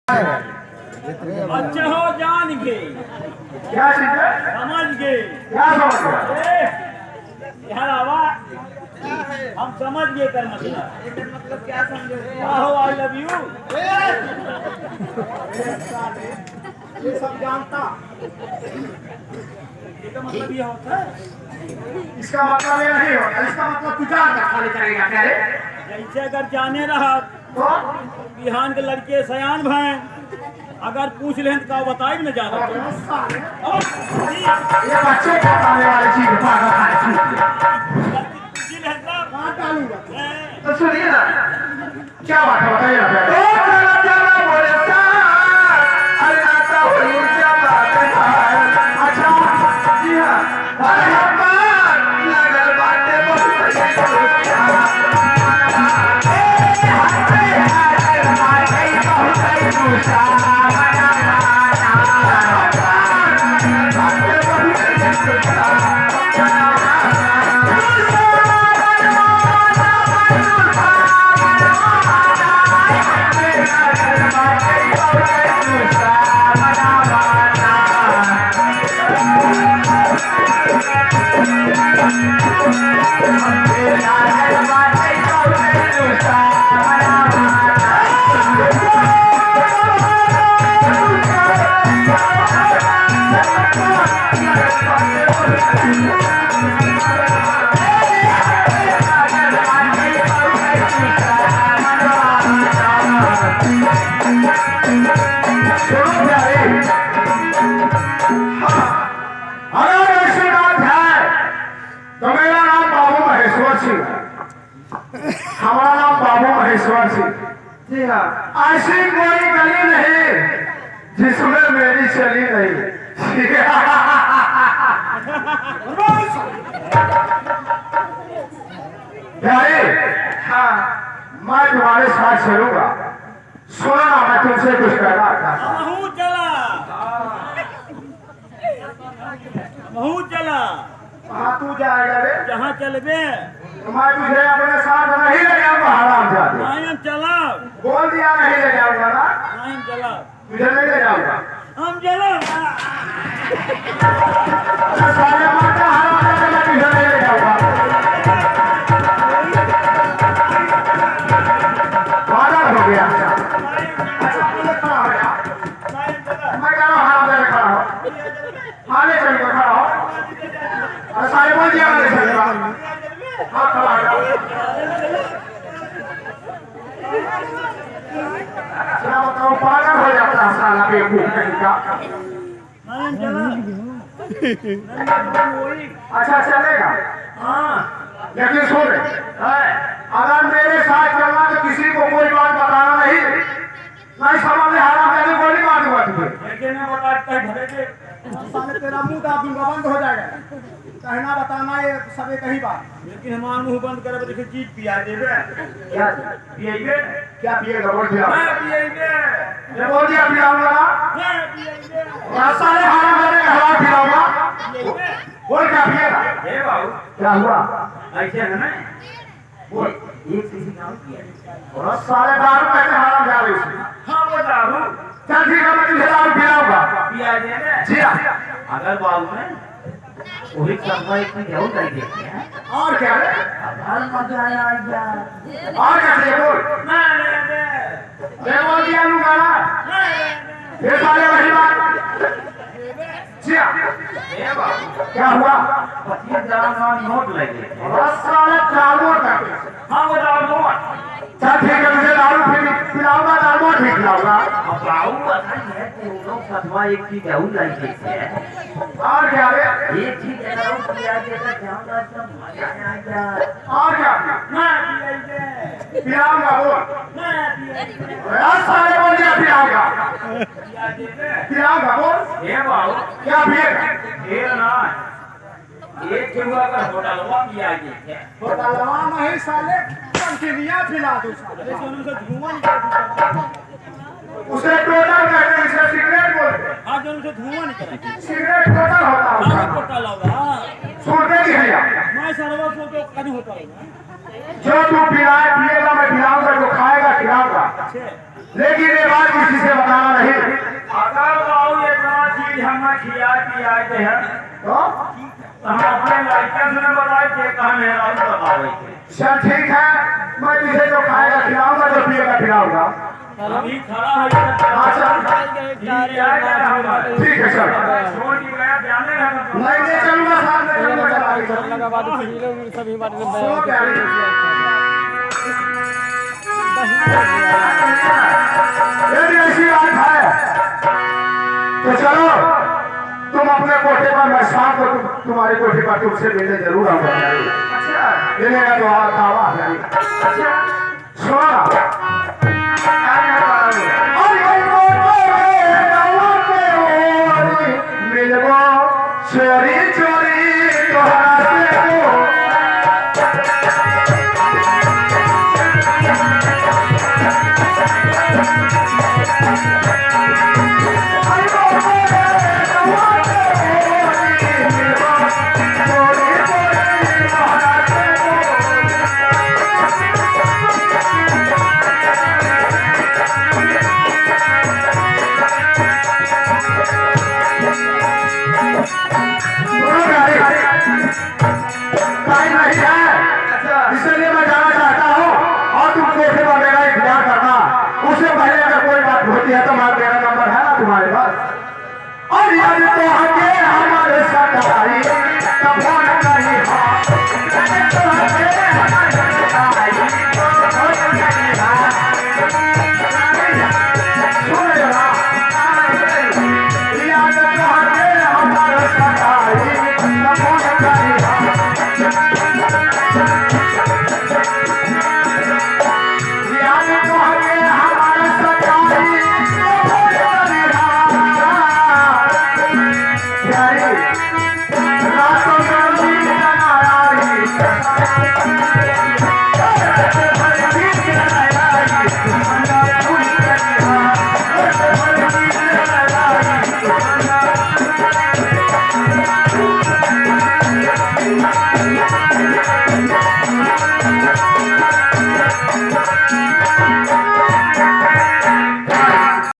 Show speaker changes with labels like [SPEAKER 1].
[SPEAKER 1] अच्छे हो जान के
[SPEAKER 2] क्या चीज है?
[SPEAKER 1] समझ गए
[SPEAKER 2] क्या समझ गया?
[SPEAKER 1] यार आवा हम समझ गए कर मतलब क्या समझे हो आई लव यू
[SPEAKER 2] ये सब जानता।
[SPEAKER 1] इसका मतलब ये होता है
[SPEAKER 2] इसका मतलब ये नहीं होता। इसका मतलब तू जानता खाली करेगा क्या रे?
[SPEAKER 1] जैसे अगर जाने रहा
[SPEAKER 2] तो
[SPEAKER 1] बिहान के लड़के सयान भाई अगर पूछ लें तो क्या बताए न जा रहा
[SPEAKER 2] ये बच्चे को खाने वाली चीज पागल खाने चीज कहाँ डालूंगा? तो सुनिए ना क्या बात है बताइए ना। अच्छा जी हाँ हमारा नाम बाबू महेश्वर सिंह। जी हाँ ऐसी कोई गली नहीं जिसमें मेरी चली नहीं। भाई हाँ मैं तुम्हारे साथ चलूंगा। सुनो ना मैं तुमसे कुछ कहना चाहता हूँ।
[SPEAKER 1] महू चला
[SPEAKER 2] कहाँ तू जाएगा रे?
[SPEAKER 1] जहाँ चलबे
[SPEAKER 2] मैं तुझे अपने साथ नहीं ले जाऊंगा हराम जाते।
[SPEAKER 1] हम चला
[SPEAKER 2] बोल दिया नहीं ले जाऊंगा ना।
[SPEAKER 1] हम चला
[SPEAKER 2] तुझे नहीं ले जाऊंगा।
[SPEAKER 1] हम चला
[SPEAKER 2] सारे माता हराम जाते मैं तुझे नहीं ले जाऊंगा। पागल हो गया मैं कह रहा हूँ हराम जाते खड़ा हो। आगे चल के खड़ा हो। अरे सारे बोल दिया नहीं चलेगा। हाँ खड़ा हो जाओ। क्या बताओ पागल हो जाता है साला बेवकूफ कहीं का। अच्छा चलेगा हाँ लेकिन सुन अगर मेरे साथ चलना तो किसी को कोई बात बताना नहीं। नहीं समझ में हराम जाने गोली मार दूंगा तुझे। साले तेरा मुंह दाब दूंगा बंद हो जाएगा। कहना बताना ये सब एक ही बात।
[SPEAKER 1] लेकिन हमारा मुंह बंद करे देखिए चीज पिया देवे
[SPEAKER 2] क्या पिएगे? क्या पिएगा बोल दिया।
[SPEAKER 1] पिएगे
[SPEAKER 2] मैं बोल दिया पिलाऊंगा ना। साले हराम जाने का हराम पिलाऊंगा। बोल क्या पिएगा? क्या हुआ?
[SPEAKER 1] ऐसे है ना
[SPEAKER 2] बोल एक किसी काम किया और साले दारू कहते हराम जा रही उसमें।
[SPEAKER 1] हाँ वो दारू
[SPEAKER 2] चल ठीक है मैं तुझे दारू पिलाऊंगा।
[SPEAKER 1] पिया देवे
[SPEAKER 2] जी हाँ
[SPEAKER 1] अगर बाबू में वही करवाई की जरूर नहीं देखते हैं
[SPEAKER 2] और क्या है?
[SPEAKER 1] मजा आया यार
[SPEAKER 2] और क्या चाहिए बोल। मैं बोल दिया लूंगा ना। ये साले वही बात। जी हाँ क्या हुआ?
[SPEAKER 1] नोट लगे
[SPEAKER 2] और साले दारू करते।
[SPEAKER 1] हाँ वो दारू नोट
[SPEAKER 2] चल ठीक है तुझे दारू पिलाऊंगा दारू भी पिलाऊंगा।
[SPEAKER 1] अब बाबू असल है कि वो लोग सतवा एक चीज जरूर नहीं देखते हैं
[SPEAKER 2] और क्या है?
[SPEAKER 1] एक चीज अगर वो पिया देता जाऊंगा तो मजा आएगा
[SPEAKER 2] और क्या पिलाऊंगा बोल। साले बोल दिया पिलाऊंगा। पिलाऊंगा बोल।
[SPEAKER 1] ये बाबू
[SPEAKER 2] क्या पिएगा?
[SPEAKER 1] ये ना एक हुआ का होटलवा पिया देते
[SPEAKER 2] होटल लवा नहीं साले कंटिन्यू पिला दूं साले।
[SPEAKER 1] धुआं
[SPEAKER 2] उसे टोटल कहते हैं इसे सिगरेट बोलते हैं।
[SPEAKER 1] हाँ जो उनसे धुआं निकला
[SPEAKER 2] सिगरेट टोटल होता है।
[SPEAKER 1] होटल होगा
[SPEAKER 2] सुनते नहीं भैया
[SPEAKER 1] मैं सर्वर को तो कहीं होटल होगा
[SPEAKER 2] जो तू पिलाए पिएगा मैं पिलाऊंगा जो खाएगा खिलाऊंगा। लेकिन ये बात किसी से बताना
[SPEAKER 1] खिया पिया के है
[SPEAKER 2] तो
[SPEAKER 1] हम अपने लड़के से बताए थे कहा मेरा बतावे थे
[SPEAKER 2] चल ठीक है, मैं तुझे जो खाएगा खिलाऊंगा, जो पिएगा पिलाऊंगा।
[SPEAKER 1] अभी खड़ा है
[SPEAKER 2] हाँ चल, ठीक है चल।
[SPEAKER 1] छोड़ के गया ध्यान नहीं रखा
[SPEAKER 2] नहीं ले चलूंगा, साथ में चलूंगा, चला के चलूंगा।
[SPEAKER 3] सभी बातें
[SPEAKER 2] सो क्या रे? यदि ऐसी बात है तो चलो, तुम अपने कोठे पर, मैं शाम को तुम्हारे कोठे पर तुमसे मिलने जरूर आऊंगा। अच्छा मिलेगा तो दावा है। अच्छा सुनो मिलबो चोरी चोरी तोहरा से इसलिए मैं जाना चाहता हूँ, और तुम कोठे पर मेरा इंतजार करना। उससे पहले अगर कोई बात होती है तो मेरा नंबर है ना तुम्हारे पास। और यार तो